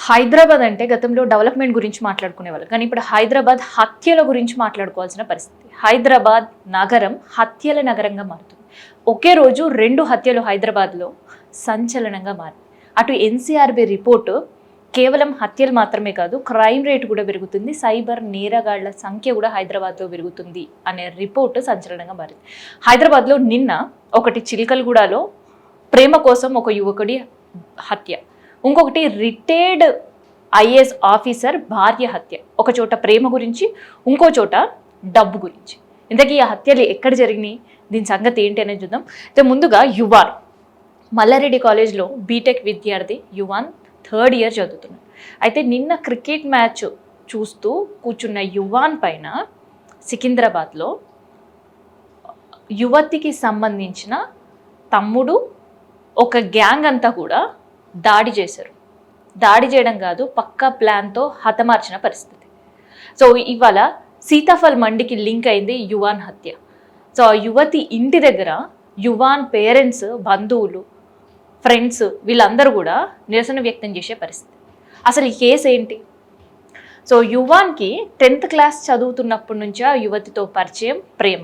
హైదరాబాద్ అంటే గతంలో డెవలప్మెంట్ గురించి మాట్లాడుకునేవాళ్ళు, కానీ ఇప్పుడు హైదరాబాద్ హత్యల గురించి మాట్లాడుకోవాల్సిన పరిస్థితి. హైదరాబాద్ నగరం హత్యల నగరంగా మారుతుంది. ఒకే రోజు 2 హత్యలు హైదరాబాద్లో సంచలనంగా మారింది. అటు ఎన్సీఆర్బీ రిపోర్టు కేవలం హత్యలు మాత్రమే కాదు, క్రైమ్ రేట్ కూడా పెరుగుతుంది, సైబర్ నేరగాళ్ల సంఖ్య కూడా హైదరాబాద్లో పెరుగుతుంది అనే రిపోర్టు సంచలనంగా మారింది. హైదరాబాద్లో నిన్న ఒకటి చిలకలగూడలో ప్రేమ కోసం ఒక యువకుడి హత్య, ఇంకొకటి రిటైర్డ్ ఐఏఎస్ ఆఫీసర్ భార్య హత్య. ఒక చోట ప్రేమ గురించి, ఇంకో చోట డబ్బు గురించి. ఇంతకీ ఆ హత్యలు ఎక్కడ జరిగినాయి, దీని సంగతి ఏంటి అనేది చూద్దాం. అయితే ముందుగా యువాన్ మల్లారెడ్డి కాలేజ్లో బీటెక్ విద్యార్థి యువాన్ 3rd ఇయర్ చదువుతున్నాడు. అయితే నిన్న క్రికెట్ మ్యాచ్ చూస్తూ కూర్చున్న యువాన్ పైన సికింద్రాబాద్లో యువతికి సంబంధించిన తమ్ముడు ఒక గ్యాంగ్ అంతా కూడా దాడి చేశారు. దాడి చేయడం కాదు, పక్కా ప్లాన్తో హతమార్చిన పరిస్థితి. సో ఇవాళ సీతాఫల్ మండికి లింక్ అయింది యువాన్ హత్య. సో ఆ యువతి ఇంటి దగ్గర యువాన్ పేరెంట్స్, బంధువులు, ఫ్రెండ్స్ వీళ్ళందరూ కూడా నిరసన వ్యక్తం చేసే పరిస్థితి. అసలు ఈ కేసు ఏంటి? సో యువాన్కి 10th క్లాస్ చదువుతున్నప్పటి నుంచి ఆ యువతితో పరిచయం, ప్రేమ.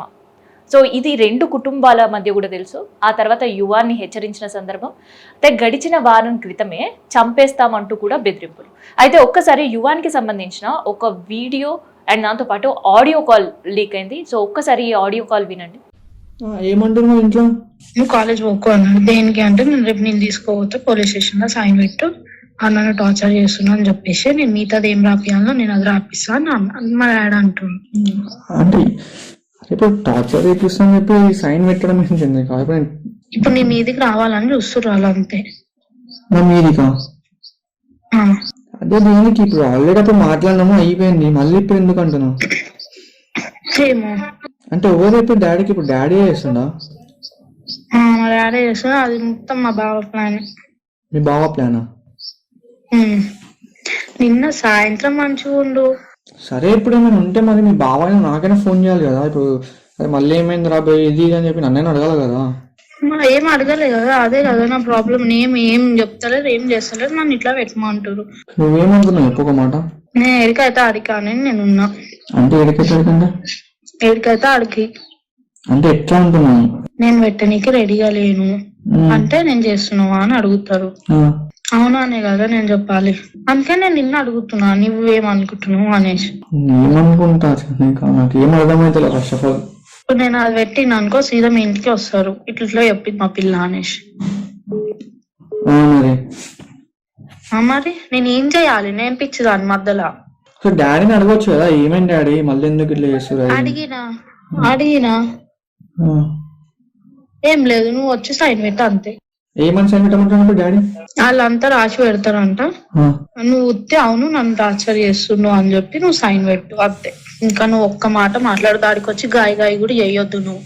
సో ఇది 2 కుటుంబాల మధ్య కూడా తెలుసు. ఆ తర్వాత యువాన్ని హెచ్చరించిన సందర్భం, అయితే గడిచిన వారం క్రితమే చంపేస్తామంటూ కూడా బెదిరింపులు. అయితే ఒక్కసారి యువాన్కి సంబంధించిన ఒక వీడియో అండ్ దాంతోపాటు ఆడియో కాల్ లీక్ అయింది. సో ఒక్కసారి ఈ ఆడియో కాల్ వినండి. ఏమంటున్నావు ఇంట్లో? నువ్వు కాలేజ్ పోకు అన్నాడు. దేనికి అంటే నేను రేపు నేను తీసుకోపోతే పోలీస్ స్టేషన్ లో సైన్ పెట్టు, అన్న టార్చర్ చేస్తున్నా అని చెప్పేసి, నేను మిగతాది ఏం రాపియాలో నేను అది రాపిస్తాను మా డాడీ అంటున్నాను. అంటే ఇప్పుడు టార్చర్ చేపిస్తాను చెప్పి సైన్ పెట్టడం ఏంటండి? ఇప్పుడు నీ మీదికి రావాలని చూస్తున్నారు వాళ్ళు, అంతే. నా మీదికా? అదే దేనికి? ఇప్పుడు ఆల్రెడీ అప్పుడు మాట్లాడినాము, అయిపోయింది, మళ్ళీ ఇప్పుడు ఎందుకు అంటున్నావు? ఏమో అంటే ఎవరు ఇప్పుడు డాడీకి? ఇప్పుడు డాడీ చేస్తుండా? మా డాడీ చేస్తున్నా, అది మొత్తం మా బావ ప్లాన్. మీ బావ ప్లానా? నిన్న సాయంత్రం మంచిగా ఉండు. సరే, ఇప్పుడు ఏమైనా ఉంటే మరి మీ బావ నాకైనా ఫోన్ చేయాలి కదా. ఇప్పుడు అది మళ్ళీ ఏమైంది రాబోయే ఇది అని చెప్పి నన్నైనా అడగాలి కదా. ఏం అడగలే కదా, అదే కదా నా ప్రాబ్లం. ఏం చెప్తలేరు, ఏం చేస్తలేరు, నన్ను ఇట్లా పెట్టమంటారు. నువ్వేమనుకున్నావు? ఒక్కొక్క మాట. నేను ఎడికైతే అడికా అని నేనున్నా. అంటే ఎడికైతే ఎడికైతే అడికి అంటే ఎట్లా అంటున్నాను? నేను పెట్టనీకి రెడీగా లేను అంటే నేను చేస్తున్నావా అని అడుగుతారు. అవునానే కదా నేను చెప్పాలి. అందుకే నేను నిన్న అడుగుతున్నా, నువ్వేమనుకుంటున్నావు అనేసి. ఏమనుకుంటా నాకు ఏం అర్థమైతే ఫస్ట్ ఆఫ్ ఆల్. ఇప్పుడు నేను అది పెట్టిన అనుకో, సీదా మీ ఇంటికి వస్తారు, ఇట్లా చెప్పింది మా పిల్ల అనేసి. మరి నేను ఏం చేయాలి? నేను పిచ్చిదాన్ని మధ్యలో. డాడీని అడగొచ్చు కదా, ఏమైంది డాడీ మళ్ళీ ఎందుకు ఇట్లా చేస్తారు? అడిగినా ఏం లేదు, నువ్వు వచ్చి సైన్ పెట్ట అంతే. ఏమని సైన్ పెట్టమంటున్నాడు డాడీ? వాళ్ళంతా రాసి పెడతారంట, నువ్వు ఉత్తే అవును నన్ను టార్చర్ చేస్తున్నావు అని చెప్పి నువ్వు సైన్ పెట్టు అంతే. ఇంకా నువ్వు ఒక్క మాట మాట్లాడు, దాడికి వచ్చి గాయ కూడా చేయొద్దు. నువ్వు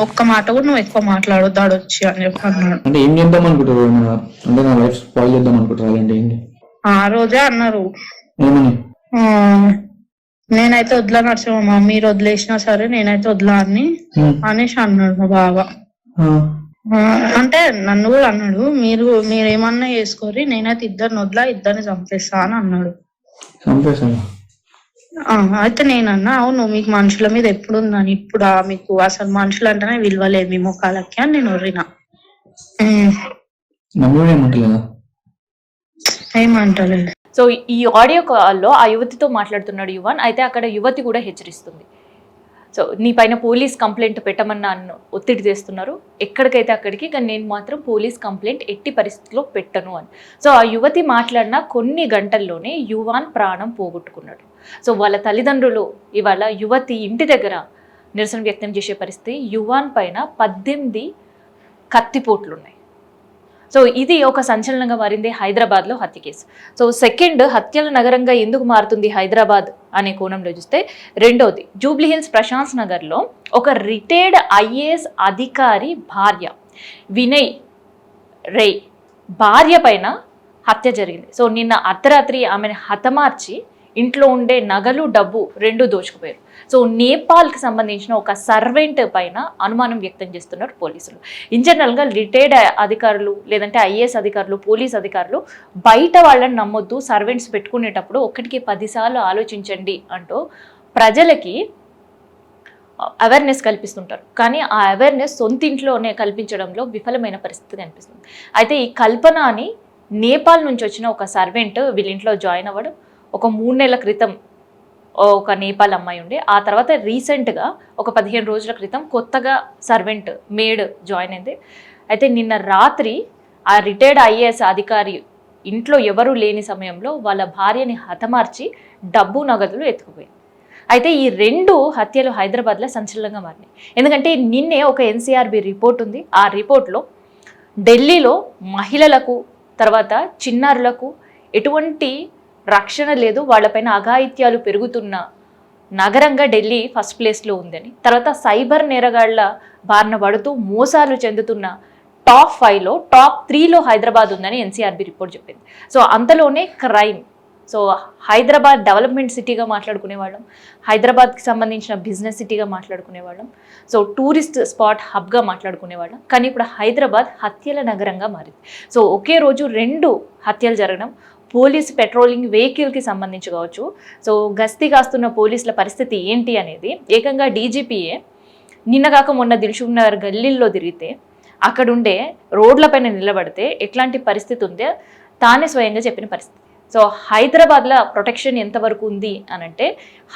ఒక్క మాట కూడా నువ్వు ఎక్కువ మాట్లాడొద్దు దాడి వచ్చి అని చెప్పి అన్నాడు. అంటే ఏం చేద్దాం అనుకుంటారు? అంటే నా లైఫ్ స్పాయిల్ చేద్దాం అనుకుంటారు ఏంటి? ఆ రోజే అన్నారు. ఏమని? నేనైతే వదిలా నడుచుమా, మీరు వదిలేసినా సరే నేనైతే వదిలా అని అనేసి అన్నాడు మా బావ. అంటే నన్ను కూడా అన్నాడు, మీరేమన్నా చేసుకోరి, నేనైతే ఇద్దరిని వదిలా, ఇద్దరిని చంపేస్తా అని అన్నాడు. అయితే నేనన్నా, అవును మీకు మనుషుల మీద ఎప్పుడు ఉందని, ఇప్పుడు మీకు అసలు మనుషులు అంటేనే విలువలేదు మీ ముఖాలకి అని నేను ఒర్రినా. ఏమంటలేదు. సో ఈ ఆడియో కాల్లో ఆ యువతితో మాట్లాడుతున్నాడు యువాన్. అయితే అక్కడ యువతి కూడా హెచ్చరిస్తుంది, సో నీ పైన పోలీస్ కంప్లైంట్ పెట్టమని నన్ను ఒత్తిడి చేస్తున్నారు, ఎక్కడికైతే అక్కడికి, కానీ నేను మాత్రం పోలీస్ కంప్లైంట్ ఎట్టి పరిస్థితిలో పెట్టను అని. సో ఆ యువతి మాట్లాడిన కొన్ని గంటల్లోనే యువాన్ ప్రాణం పోగొట్టుకున్నాడు. సో వాళ్ళ తల్లిదండ్రులు ఇవాళ యువతి ఇంటి దగ్గర నిరసన వ్యక్తం చేసే పరిస్థితి. యువాన్ పైన 18 కత్తిపోట్లు ఉన్నాయి. సో ఇది ఒక సంచలనంగా మారింది హైదరాబాద్లో హత్య కేసు. సో సెకండ్, హత్యల నగరంగా ఎందుకు మారుతుంది హైదరాబాద్ అనే కోణంలో చూస్తే, రెండోది జూబ్లీహిల్స్ ప్రశాంత్ నగర్లో ఒక రిటైర్డ్ ఐఏఎస్ అధికారి భార్య వినయ్ రే భార్య పైన హత్య జరిగింది. సో నిన్న అర్ధరాత్రి ఆమెను హతమార్చి ఇంట్లో ఉండే నగలు డబ్బు రెండు దోచుకుపోయారు. సో నేపాల్కి సంబంధించిన ఒక సర్వెంట్ పైన అనుమానం వ్యక్తం చేస్తున్నారు పోలీసులు. ఇన్ జనరల్గా రిటైర్డ్ అధికారులు లేదంటే ఐఏఎస్ అధికారులు, పోలీస్ అధికారులు బయట వాళ్ళని నమ్మొద్దు, సర్వెంట్స్ పెట్టుకునేటప్పుడు 1కి 10 సార్లు ఆలోచించండి అంటూ ప్రజలకి అవేర్నెస్ కల్పిస్తుంటారు. కానీ ఆ అవేర్నెస్ సొంత ఇంట్లోనే కల్పించడంలో విఫలమైన పరిస్థితి కనిపిస్తుంది. అయితే ఈ కల్పన అని నేపాల్ నుంచి వచ్చిన ఒక సర్వెంట్ వీళ్ళ ఇంట్లో జాయిన్ అవ్వడం, ఒక 3 నెలల క్రితం ఒక నేపాల్ అమ్మాయి ఉండే, ఆ తర్వాత రీసెంట్గా ఒక 15 రోజుల క్రితం కొత్తగా సర్వెంట్ మేడ్ జాయిన్ అయింది. అయితే నిన్న రాత్రి ఆ రిటైర్డ్ ఐఏఎస్ అధికారి ఇంట్లో ఎవరూ లేని సమయంలో వాళ్ళ భార్యని హతమార్చి డబ్బు నగదులు ఎత్తుకుపోయింది. అయితే ఈ 2 హత్యలు హైదరాబాద్లో సంచలనంగా మారినాయి. ఎందుకంటే నిన్నే ఒక ఎన్సీఆర్బీ రిపోర్ట్ ఉంది. ఆ రిపోర్ట్లో ఢిల్లీలో మహిళలకు తర్వాత చిన్నారులకు ఎటువంటి రక్షణ లేదు, వాళ్ళపైన అఘాయిత్యాలు పెరుగుతున్న నగరంగా ఢిల్లీ ఫస్ట్ ప్లేస్లో ఉందని, తర్వాత సైబర్ నేరగాళ్ల బారిన పడుతూ మోసాలు చెందుతున్న టాప్ 5లో టాప్ 3లో హైదరాబాద్ ఉందని ఎన్సీఆర్బీ రిపోర్ట్ చెప్పింది. సో అంతలోనే క్రైమ్. సో హైదరాబాద్ డెవలప్మెంట్ సిటీగా మాట్లాడుకునేవాళ్ళం, హైదరాబాద్కి సంబంధించిన బిజినెస్ సిటీగా మాట్లాడుకునేవాళ్ళం, సో టూరిస్ట్ స్పాట్ హబ్గా మాట్లాడుకునేవాళ్ళం. కానీ ఇప్పుడు హైదరాబాద్ హత్యల నగరంగా మారింది. సో ఒకే రోజు 2 హత్యలు జరగడం, పోలీస్ పెట్రోలింగ్ వెహికల్కి సంబంధించి కావచ్చు, సో గస్తీ కాస్తున్న పోలీసుల పరిస్థితి ఏంటి అనేది ఏకంగా డీజీపీఏ నిన్నగాక మొన్న దిల్సుఖ్ నగర్ గల్లీల్లో తిరిగితే అక్కడుండే రోడ్లపైన నిలబడితే ఎట్లాంటి పరిస్థితి ఉందో తానే స్వయంగా చెప్పిన పరిస్థితి. సో హైదరాబాద్లో ప్రొటెక్షన్ ఎంతవరకు ఉంది అనంటే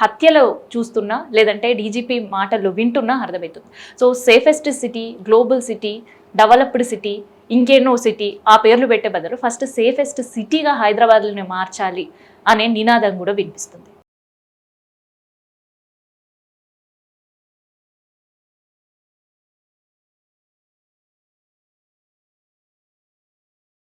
హత్యలు చూస్తున్నా లేదంటే డీజీపీ మాటలు వింటున్నా అర్థమవుతుంది. So safest city, global city, developed city, ఇంకెన్నో సిటీ ఆ పేర్లు పెట్టే బదులు ఫస్ట్ సేఫెస్ట్ సిటీగా హైదరాబాద్లోనే మార్చాలి అనే నినాదం కూడా వినిపిస్తుంది.